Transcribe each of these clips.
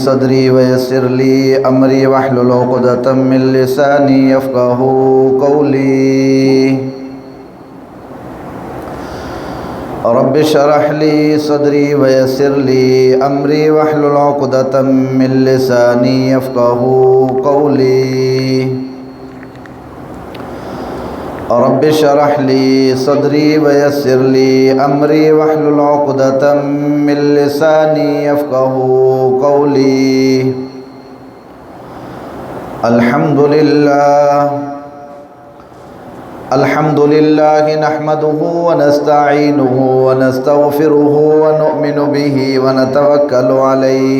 सदरी वयस्सिर ली अमरी वहलुल उक़दतम मिन लिसानी यफ़क़हू क़ौली। रब्बि शरह ली सदरी वयस्सिर ली अमरी वहलुल उक़दतम मिन लिसानी यफ़क़हू क़ौली। रब्बि शरह ली सदरी वयस्सिर ली अमरी वहलुल उक़दतम मिन लिसानी यफ़क़हू क़ौली। अल्हम्दुलिल्लाह नहमदुहु व नस्तईनुहु व नस्तगफिरुहु व नु'मिनु बिही व नतवक्कलु अलैहि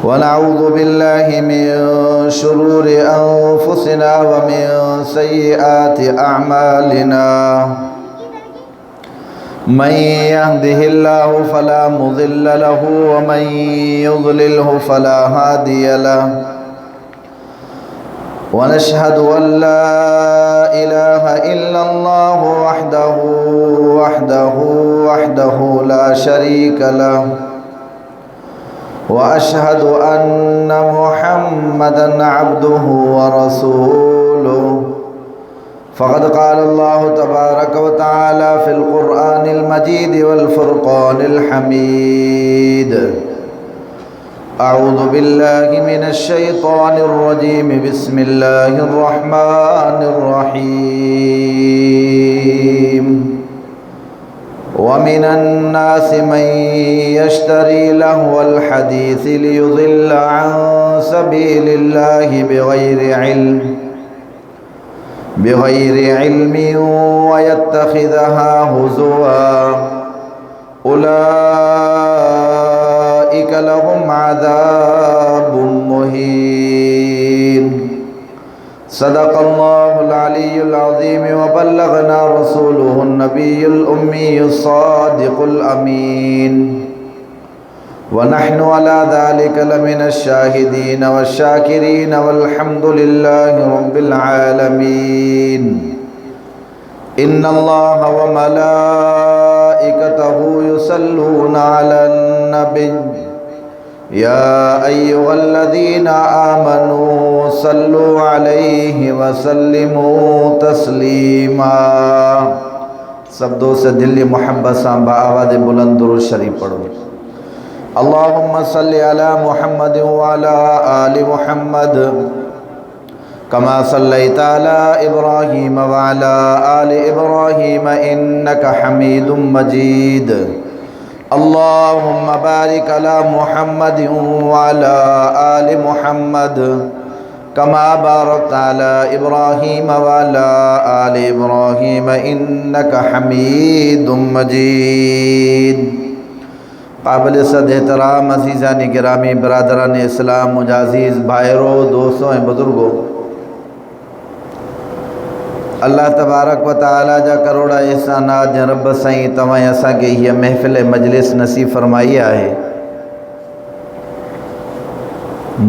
व नऊज़ु बिल्लाहि मिन शुरूरि अनफुसिना व मिन सय्यिआति अअमालिना। मन यहदिहिल्लाहु फला मुज़िल्ल लहु व मन युज़लिल्हु फला हादिय लहु। व नशहदु अन ला इलाहा इल्लल्लाहु वहदहु ला शरीक लहु व अशहदु अन्ना मुहम्मदन अब्दुहु व रसूलुहु। फ़क़द क़ाल अल्लाहु तबारक व तआला फ़िल क़ुरआनिल मजीद वल फ़ुरक़ानिल हमीद। अऊज़ु बिल्लाहि मिनश शैतानिर रजीम बिस्मिल्लाहिर रहमानिर रहीम। व मिनन नासि मन यश्तरी लहवल हदीस लियुज़िल्ल अन सबीलिल्लाहि बिग़ैरि इल्मिन व यत्तख़िज़हा हुज़ुवा। उलाइका लहुम अज़ाबुम मुहीन। सदक़ल्लाहुल अलियुल अज़ीम व बल्लगना रसूलुहुन नबियुल उम्मियुस सादिक़ुल अमीन। व नहनु अला ज़ालिका लमिनश शाहिदीन वश्शाकिरीन वल्हम्दुलिल्लाहि रब्बिल आलमीन। इन्नल्लाह व मलाइकतहु युसल्लूना अलन नबी या अय्युहल्लज़ीना आमनू सल्लु अलैहि व सल्लिमू तस्लीमा। शब्दों से दिली मोहब्बत से बाआवाज़ बुलंद दुरूद शरीफ पढ़ो। अल्लाहुम्मा सल्लि अला मुहम्मद व अला आलि मुहम्मद कमा सल्लैता अला इब्राहीम व अला आलि इब्राहीम इन्नका हमीदुम मजीद। अल्लाहुम्मा बारिक अला मुहम्मद व अला आलि मुहम्मद कमा बारकता अला इब्राहीम व अला आलि इब्राहीम इन्नका हमीदुम मजीद। काबिल सद एहतराम अज़ीज़ान गिरामी बरादरान इस्लाम मुजाज़ीज़ भाइरों दोस्तों ए बुज़ुर्गों, अल्लाह तबारक व तआला जा करोड़ा एहसानात जं रब साईं तव्हां असांखे हीअ महफ़िल मजलिस नसीब फरमाई आहे।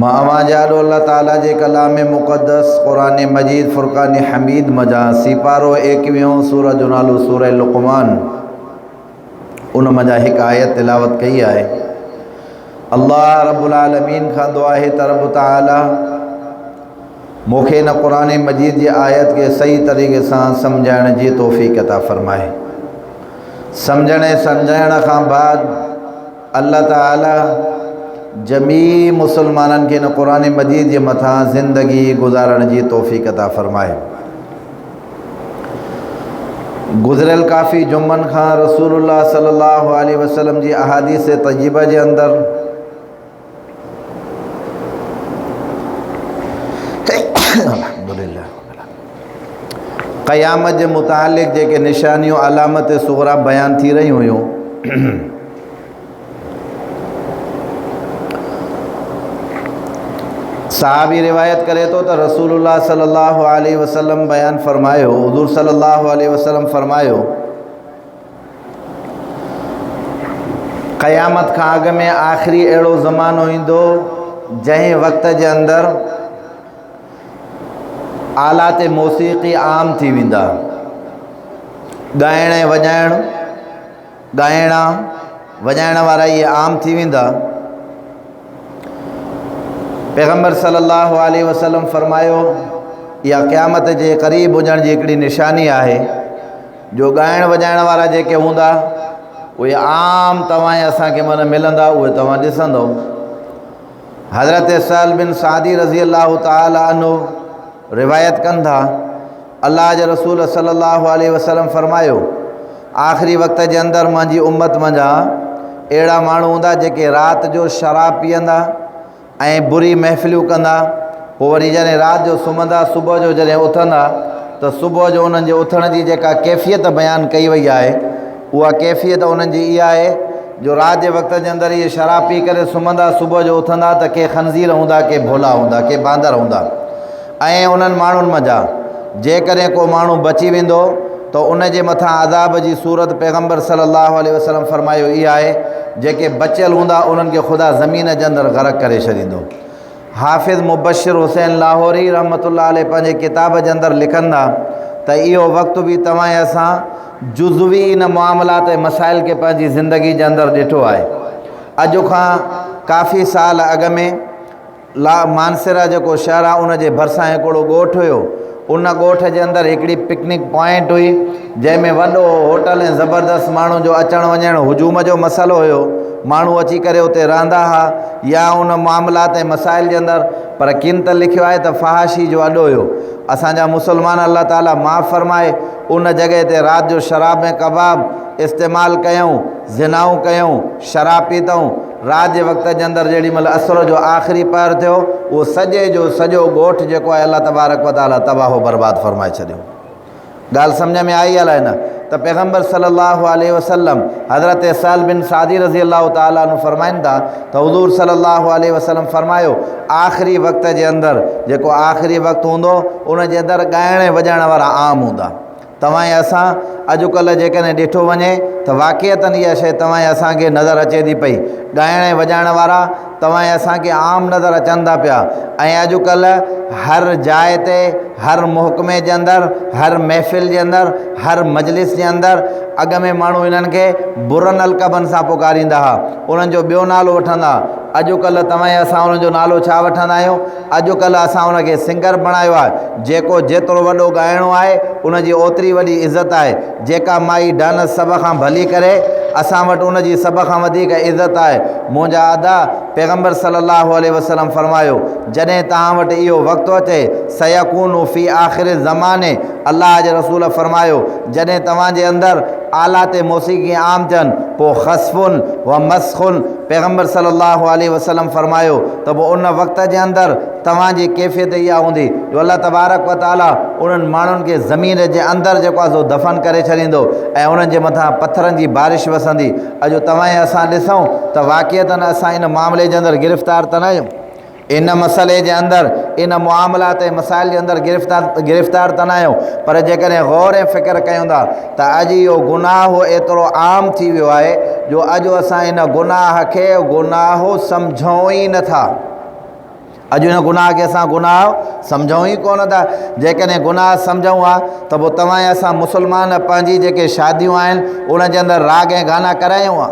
मां अवां जाॾो अल्लाह ताला जे कलाम मुक़द्दस क़ुरान मजीद फ़ुरक़ान हमीद मजा सिपारो 21 सूरह जो नालो सूरह लुक़मान, उन मजा हिकु आयत तिलावत कई आहे। अल्लाह रब्बुल आलमीन खां दुआ आहे त रब ताला मूंखे न क़ुरान मजीद जी आयत के सही तरीक़े सां सम्झाइण जी तौफ़ीक़ अता फ़रमाए। सम्झण ऐं सम्झाइण खां बाद अल्लाह ताला जमी मुसलमाननि खे न क़ुरान मजीद जे मथां ज़िंदगी गुज़ारण जी तौफ़ीक़ अता फ़रमाए। गुज़िरियल काफ़ी जुमन खां रसूलुल्लाह सल्लल्लाहु अलैहि वसल्लम जी अहादीस तय्यबा जे अंदर अल्हम्दुलिल्लाह क़यामत जे मुतालिक़ जेके निशानियूं अलामत सुग़रा बयान थी रही हुयूं, साहबी रिवायत करे तो रसूलुल्लाह सल्लल्लाहु अलैहि वसल्लम बयान फरमायो, हुज़ूर सल्लल्लाहु अलैहि वसल्लम फरमायो, क़यामत खां अॻु में आख़िरी अहिड़ो ज़मानो ईंदो जंहिं वक़्त जे अंदरि आलात मौसीक़ी आम थी वेंदा। ॻाइण ऐं वॼाइण वारा इहे आम थी वेंदा। पैगम्बर सल्लल्लाहु अलैहि वसल्लम फरमायो या क़यामत जे क़रीब हुजण जी हिकिड़ी निशानी आहे जो ॻाइण वॼाइण वारा जेके हूंदा उहे आम तव्हां असांखे मन मिलंदा, उहे तव्हां ॾिसंदव। हज़रत सहल बिन सादी रज़ी अल्लाह ताला अन्हु रिवायत कनि था, अल्लाह जे रसूल सल्लल्लाहु अलैहि वसल्लम फरमायो आख़िरी वक़्त जे अंदरि मुंहिंजी उम्मत मंझां अहिड़ा माण्हू हूंदा जेके राति जो शराब पीअंदा ऐं बुरी महफ़िलियूं कंदा, पोइ वरी जॾहिं राति जो सुम्हंदा, सुबुह जो जॾहिं उथंदा त सुबुह जो उन्हनि जे उथण जी जेका कैफ़ियत बयानु कई वई आहे उहा कैफ़ियत उन्हनि जी इहा आहे जो राति जे वक़्त जे अंदरि इहे शराब पी करे सुम्हंदा, सुबुह जो उथंदा त के ख़ंज़ीर हूंदा, के भोला हूंदा, के बांदर हूंदा। ऐं उन्हनि माण्हुनि मंझां जेकॾहिं को माण्हू बची वेंदो त उन जे मथां अज़ाब जी सूरत पैगम्बर सल्लल्लाहु अलैहि वसल्लम फरमायो इहा आहे, जेके बचियल हूंदा उन्हनि खे ख़ुदा ज़मीन जे अंदरि ग़रक़ करे छॾींदो। हाफ़िज़ मुबशिर हुसैन लाहौरी रहमतुल्लाह अलैहि पंहिंजे किताब जे अंदरि लिखंदा त इहो वक़्तु बि तव्हां असां जुज़वी इन मामलात ऐं मसाइल खे पंहिंजी ज़िंदगी जे अंदरि ॾिठो आहे। अॼु खां काफ़ी साल अॻ में मानसेरा जेको शहरु आहे उन जे भरिसां हिकिड़ो ॻोठु हुयो, उन ॻोठ जे अंदरि हिकिड़ी पिकनिक पॉइंट हुई जंहिंमें वॾो होटल ऐं ज़बरदस्त माण्हू जो अचणु वञणु हुजूम जो मसइलो हुयो, माण्हू अची करे उते रहंदा हुआ या उन मामलात ऐं मसाइल जे अंदरि, पर किन त लिखियो आहे त फ़हाशी जो अॾो हुयो। असांजा मुस्लमान अल्लाह ताला माफ़ फरमाए उन जॻह ते राति जो शराब ऐं कबाब इस्तेमालु कयूं, ज़िनाऊं कयूं, शराब पीतऊं। राति जे वक़्त जे अंदरि जेॾी महिल असर जो आख़िरी पहर थियो उहो सॼे जो सॼो ॻोठु जेको आहे अल्लाह तबारक व ताला तबाह बर्बाद फरमाए छॾियो। ॻाल्हि सम्झ में आई अलाए न? त पैगम्बर सल्लल्लाहु अलैहि वसल्लम हज़रत सहल बिन सादी रज़ी अल्लाह ताला अन्हु फरमाइनि था त हुज़ूर सल्लल्लाहु अलैहि वसल्लम फरमायो आख़िरी वक़्त जे अंदरि जेको आख़िरी वक़्तु हूंदो उन जे अंदरि ॻाइण वॼाइण वारा आम हूंदा। तव्हां असां अॼुकल्ह जेकॾहिं ॾिठो वञे त वाक़ियतनि इहा शइ तव्हां असांखे नज़र अचे थी पई, ॻाइण वॼाइण वारा तव्हां असांखे आम नज़र अचनि था पिया। ऐं अॼुकल्ह हर जाइ ते, हर महकमे जे अंदरि, हर महफ़िल जे अंदरि, हर मजलिस जे अंदरि अॻ में माण्हू इन्हनि खे बुरनि अलक़बनि सां पुकारींदा हुआ, उन्हनि जो ॿियो नालो वठंदा। अॼुकल्ह तव्हां असां उन्हनि जो नालो छा वठंदा आहियूं? अॼुकल्ह असां उनखे सिंगर बणायो आहे। जेको जेतिरो वॾो ॻाइणो आहे उनजी ओतिरी वॾी इज़त आहे। जेका माई डांस सभ खां भली करे असां वटि उनजी सभ खां वधीक इज़त आहे। मुंहिंजा आदा पैगम्बर सल्लल्लाहु अलैहि वसल्लम फरमायो जॾहिं तव्हां वटि इहो वक़्तु अचे सयकून फ़ी आख़िर ज़माने, अल्लाह जे रसूल फरमायो जॾहिं तव्हांजे अंदरि आलात मौसीक़ी आम थियनि पोइ ख़स्फ़ुन व मस्ख़ुन, पैगम्बर सल्लल्लाहु अलैहि वसल्लम फरमायो त पोइ उन वक़्त जे अंदरि तव्हांजी कैफ़ियत इहा हूंदी जो अल्लाह तबारक व ताला उन्हनि माण्हुनि खे ज़मीन जे अंदरि जेको आहे सो दफ़न करे छॾींदो ऐं उन्हनि जे मथां पथरनि जी बारिश वसंदी। अॼु तव्हां असां ॾिसूं त वाक़ियतनि असां इन मामले जे अंदरि गिरफ़्तार त न आहियूं, इन मसइले जे अंदरि, इन मुआमलात ऐं मसाइल जे अंदरि गिरफ़्तार त न आहियूं। पर जेकॾहिं ग़ौर ऐं फ़िक्र कयूं था त अॼु इहो गुनाह एतिरो आम थी वियो आहे जो अॼु असां इन गुनाह खे गुनाह सम्झूं ई नथा। अॼु हिन गुनाह खे असां गुनाह सम्झूं ई कोन था। जेकॾहिं गुनाह सम्झूं हा त पोइ तव्हां असां मुस्लमान पंहिंजी जेके शादियूं आहिनि उन जे अंदरि राग ऐं गाना करायूं हा।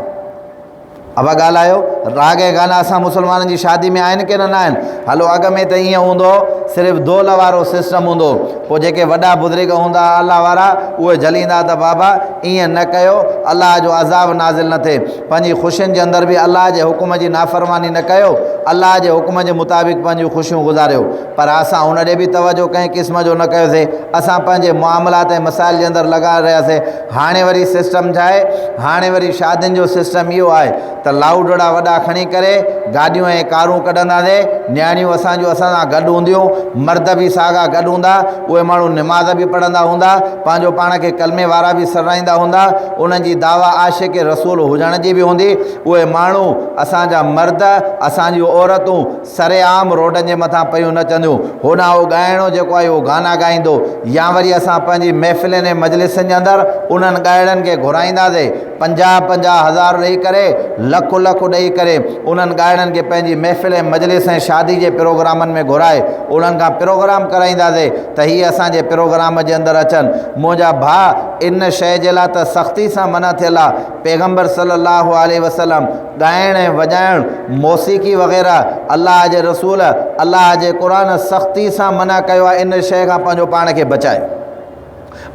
अब ॻाल्हायो, राग ऐं गाना असां मुस्लमाननि जी शादी में आहिनि की न आहिनि? हलो अॻ में त ईअं हूंदो सिर्फ़ु दोल वारो सिस्टम हूंदो, पोइ जेके वॾा बुज़ुर्ग हूंदा अल्लाह वारा उहे झलींदा त बाबा ईअं न कयो, अल्लाह जो अज़ाब नाज़िल न थिए। पंहिंजी ख़ुशियुनि जे अंदरि बि अल्लाह जे हुकुम जी नाफ़रमानी न कयो, अल्लाह जे हुकुम जे मुताबिक़ पंहिंजूं ख़ुशियूं गुज़ारियो। पर असां उन ॾे बि तवजो कंहिं क़िस्म जो न कयोसीं। असां पंहिंजे मुआमलात ऐं मसाइल जे अंदरि लॻा रहियासीं। हाणे वरी सिस्टम छा आहे? हाणे वरी शादियुनि जो सिस्टम इहो आहे त लाउडड़ा वॾा खणी करे गाॾियूं ऐं कारूं कढंदासीं, न्याणियूं असां सां गॾु हूंदियूं, मर्द बि साॻा गॾु हूंदा, उहे माण्हू निमाज़ बि पढ़ंदा हूंदा, पंहिंजो पाण खे कलमे वारा बि सराईंदा हूंदा, उन्हनि जी दावा आशिक़ रसूल हुजण जी बि हूंदी। उहे माण्हू असांजा मर्द, असांजूं औरतूं सरेआम रोडनि जे मथां पियूं नचंदियूं, होॾां उहो ॻाइणो जेको आहे उहो गाना ॻाईंदो, या वरी असां पंहिंजी महफ़िलनि ऐं मजलिसनि जे अंदरि उन्हनि ॻाइणनि खे घुराईंदासीं। 50,000 ॾेई करे लख लख ॾेई करे उन्हनि ॻाइणनि खे पंहिंजी महफ़िल मजलिस ऐं शादी जे प्रोग्रामनि में घुराए उन्हनि खां प्रोग्राम कराईंदासीं त हीअ असांजे प्रोग्राम जे अंदरि अचनि। मुंहिंजा भाउ इन शइ जे लाइ त सख़्ती सां मना थियल आहे। पैगम्बर सल्लल्लाहु अलैहि वसल्लम ॻाइण ऐं वॼाइण मौसीक़ी वग़ैरह अलाह जे रसूल अलाह जे क़ुर सख़्ती सां मना कयो आहे इन शइ खां पंहिंजो पाण खे बचाए।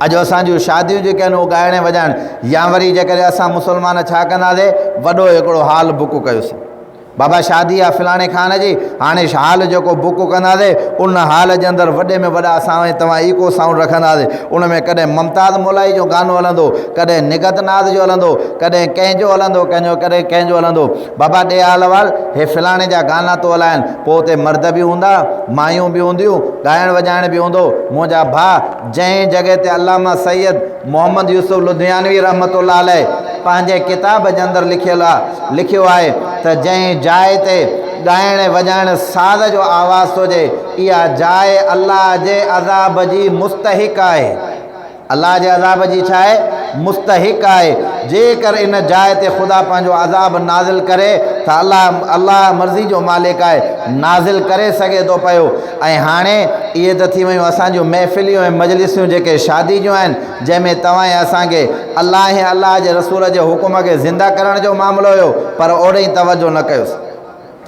अॼु असांजूं शादियूं जेके आहिनि उहे ॻाइण वॼाइण या वरी जेकॾहिं असां मुस्लमान छा कंदासीं वॾो हिकिड़ो हॉल बुक कयोसीं बाबा शादी आहे फलाणे खान जी हाणे हाल जेको बुक कंदासीं उन हाल जे अंदरि वॾे में वॾा असां तव्हां इको साउंड रखंदासीं उन में कॾहिं ममताज़ मौलाई जो गानो हलंदो कॾहिं निगत नाज़ जो हलंदो कॾहिं कंहिंजो हलंदो कॾहिं कंहिंजो हलंदो। बाबा ॾे हाल वाल हे फलाणे जा गाना तो हलाइनि पोइ हुते मर्द बि हूंदा मायूं बि हूंदियूं ॻाइण वॼाइण बि हूंदो। मुंहिंजा भाउ जंहिं जॻह ते अल्लामा सैयद मोहम्मद यूसुफ लुधियानवी रहमतुल्लाह अलैह पंहिंजे किताब जे अंदरि लिखियो आहे त जंहिं जाइ ते ॻाइण वॼाइण साज़ जो आवाज़ थो हुजे इहा जाइ अलाह जे अज़ाब जी मुस्तहिक़ आहे। अलाह जे अज़ाब जी छा आहे मुस्तहिक़ आहे। जेकर इन जाइ ते ख़ुदा पंहिंजो अज़ाब नाज़िल करे त अलाह मर्ज़ी जो मालिक आहे नाज़िल करे सघे थो पियो। ऐं हाणे इहे त थी वियूं असांजूं महफ़िलियूं ऐं मजलिसूं जेके शादी जूं आहिनि जंहिंमें तव्हां असांखे अलाह ऐं अलाह जे रसूल जे हुकुम खे ज़िंदा करण जो मामिलो हुयो पर ओॾे ई तवजो न कयोसीं।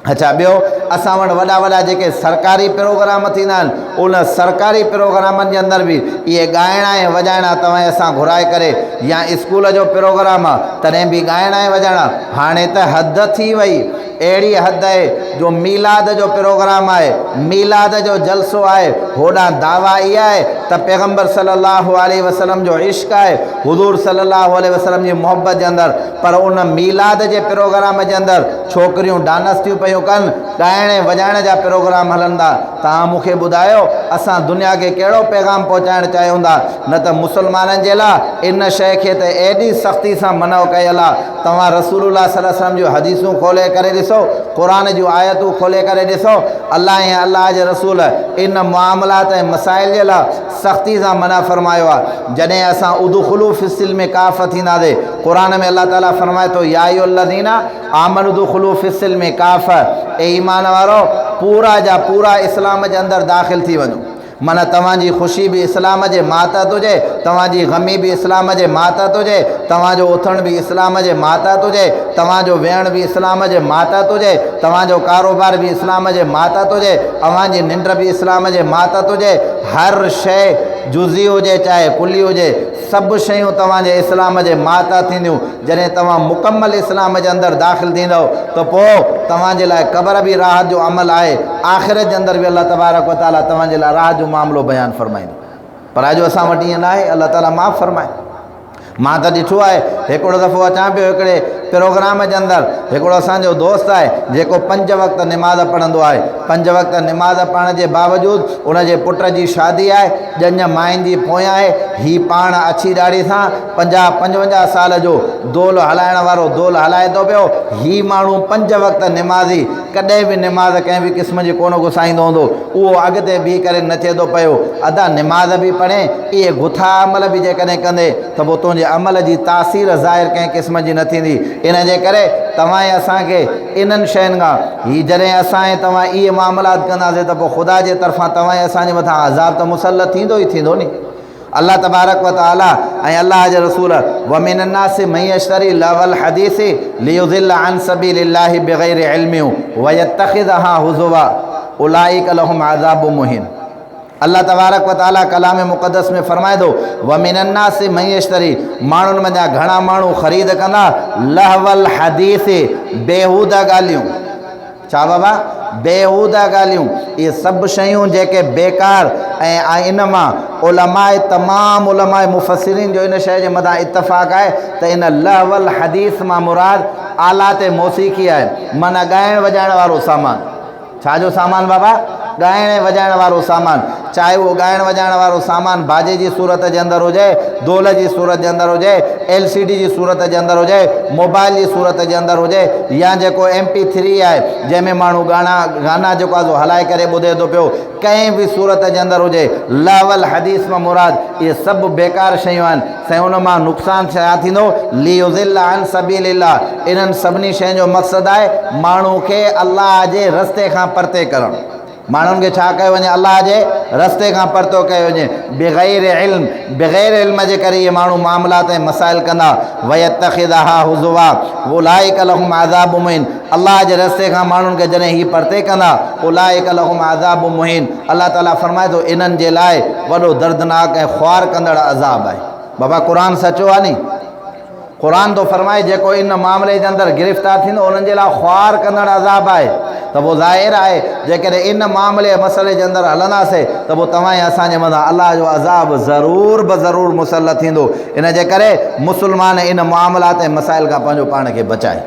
अच्छा ॿियो असां वटि वॾा वॾा जेके सरकारी प्रोग्राम थींदा आहिनि उन सरकारी प्रोग्रामनि जे अंदरि बि इहे ॻाइणा ऐं वॼाइणा तव्हां असां घुराए करे या स्कूल जो प्रोग्राम आहे तॾहिं बि ॻाइणा ऐं वॼाइणा हाणे त हद थी वई अहिड़ी हद आहे जो मीलाद जो प्रोग्राम आहे मीलाद जो जलसो आहे होॾां दावा इहा आहे त पैगम्बर सल्लल्लाहु अलैहि वसल्लम जो इश्क़ आहे हुज़ूर सल्लल्लाहु अलैहि वसल्लम जी मोहबत जे अंदरि पर उन मीलाद जे प्रोग्राम जे अंदरि छोकिरियूं डांस थियूं पियूं कनि ॻाइण ऐं वॼाइण जा प्रोग्राम हलंदा। तव्हां मूंखे ॿुधायो असां दुनिया खे कहिड़ो पैगाम पहुचाइणु चाहियूं था। न त मुस्लमाननि जे लाइ इन शइ खे त एॾी सख़्ती सां मनो कयल आहे। तव्हां रसूलुल्लाह सल्लल्लाहु अलैहि वसल्लम जूं हदीसूं खोले करे ॾिसो क़ुर जूं आयतूं खोले करे ॾिसो अलाह ऐं अलाह जे रसूल इन मामलात ऐं मसाइल जे लाइ सख़्ती सां मना फ़रमायो आहे। जॾहिं असां उदख़ुलू फ़िस्सिल्म में काफ़ थींदासीं क़ुर में अलाह ताला फ़रमाए थो या अय्युहल्लज़ीना आमनू उदख़ुलू फ़िस्सिल्म में काफ़ ए ईमान वारो पूरा जा पूरा इस्लाम जे अंदरि दाख़िल थी वञो। माना तव्हांजी ख़ुशी बि इस्लाम जे मातहत हुजे तव्हांजी ग़मी बि इस्लाम जे मातहत हुजे तव्हांजो उथण बि इस्लाम जे मातहत हुजे तव्हांजो वेहण बि इस्लाम जे मातहत हुजे तव्हांजो कारोबार बि इस्लाम जे मातहत हुजे तव्हांजी निंड बि इस्लाम जे मातहत हुजे हर शइ जुज़ी हुजे चाहे कुली हुजे सभु शयूं तव्हांजे इस्लाम जे मातहत थींदियूं। जॾहिं तव्हां मुकमल इस्लाम जे अंदरि दाख़िल थींदव त पोइ तव्हांजे लाइ क़बर बि राहत जो अमल आहे आख़िरत जे अंदरि बि अलाह तबारक व तआला तव्हांजे लाइ राहत जो मामिलो बयानु फ़रमाईंदो। पर अॼु असां वटि ईअं न आहे अलाह ताला माफ़ फ़रमाए। मां त ॾिठो आहे हिकिड़ो दफ़ो अचां पियो हिकिड़े प्रोग्राम जे अंदरि हिकिड़ो असांजो दोस्त आहे जेको 5 वक़्त निमाज़ पढ़ंदो आहे 5 वक़्त निमाज़ पढ़ण जे बावजूदि उनजे पुट जी शादी आहे ॼञ माइन जी पोयां आहे हीउ पाण अछी ॾाढ़ी सां 50-55 साल जो दोल हलाइण वारो दोल हलाए थो पियो। हीउ माण्हू 5 वक़्त निमाज़ी कॾहिं बि निमाज़ कंहिं बि क़िस्म जी कोन घुसाईंदो हूंदो उहो अॻिते बीह करे नचे थो पियो अदा निमाज़ बि पढ़े इहे गुथा अमल बि जेकॾहिं कंदे त पोइ तुंहिंजे अमल जी तासीर ज़ाहिर कंहिं क़िस्म जी न थींदी। इन जे करे तव्हां असांखे इन्हनि शयुनि खां हीअ जॾहिं असां ऐं तव्हां इहे मामलात कंदासीं त पोइ ख़ुदा जे तरफ़ां तव्हां असांजे मथां अज़ाब त मुसलत थींदो ई थींदो नी। अल्लाह तबारक व तआला ऐं अल्लाह जे रसूल व मिनन नासि मन यश्तरी लहवल हदीस लियुज़िल्ल अन सबीलिल्लाहि बिग़ैरि इल्मिन व यत्तखिज़हा हुज़ुवा उलाइक लहुम अज़ाबुम मुहीन। अल्लाह तबारक व तआला कलाम मुक़द्दस में फ़रमाए थो व मिनन नासि मन यश्तरी माण्हुनि में घणा माण्हू ख़रीद कंदा लहवल हदीस बेहूदा ॻाल्हियूं। छा बाबा बेहूदा ॻाल्हियूं इहे सभु शयूं जेके बेकार ऐं इन मां उलमाए तमामु उलमाए मुफ़स्सिरीन जो इन शइ जे मथां इत्तफ़ाक़ आहे त इन लहवल हदीस मां मुराद आलात मौसीक़ी आहे माना ॻाइण वॼाइण वारो सामान। छा जो सामान बाबा ॻाइण वॼाइण वारो सामान, चाहे उहो ॻाइण वॼाइण वारो सामान बाजे जी सूरत जे अंदरि हुजे, ढोल जी सूरत जे अंदरि हुजे, LCD जी सूरत जे अंदरि हुजे, मोबाइल जी सूरत जे अंदरि हुजे, या जेको MP3 आहे जंहिंमें माण्हू गाना जेको आहे हलाए करे ॿुधे थो पियो, कंहिं बि सूरत जे अंदरि हुजे, लावल हदीस में मुराद इहे सभु बेकार शयूं आहिनि। साईं उन मां नुक़सानु छा थींदो? लियुज़िल अन सबीलिल्लाह। इन्हनि सभिनी शयुनि जो मक़सदु आहे माण्हू खे अलाह जे रस्ते खां परते करणु। माण्हुनि खे छा कयो वञे? अलाह जे रस्ते खां परतो कयो वञे बग़ैर इल्म जे करे इहे माण्हू मामलात ऐं मसाइल कंदा। वयत्तखिज़हा हुज़ुवा उलाइका लहुम अज़ाबुम मुहीन। अलाह जे रस्ते खां माण्हुनि खे जॾहिं हीअ परते कंदा, उलाइका लहुम अज़ाबुम मुहीन, अलाह ताला फरमाए थो इन्हनि जे लाइ वॾो दर्दनाक ऐं ख़्वार कंदड़ अज़ाब आहे। बाबा क़ुरान सचो आहे नी? क़ुरान तो फरमाए जेको इन मामले जे अंदरि गिरफ़्तार थींदो उन्हनि जे लाइ ख़्वार कंदड़ अज़ाब आहे। त पोइ ज़ाहिर आहे जेकॾहिं इन मामले मसइले जे अंदरि हलंदासीं त पोइ तव्हां ऐं असांजे मथां अलाह जो अज़ाब ज़रूर थींदो। इन जे करे मुस्लमान इन मामलात ऐं मसाइल खां पंहिंजो पाण खे बचाए।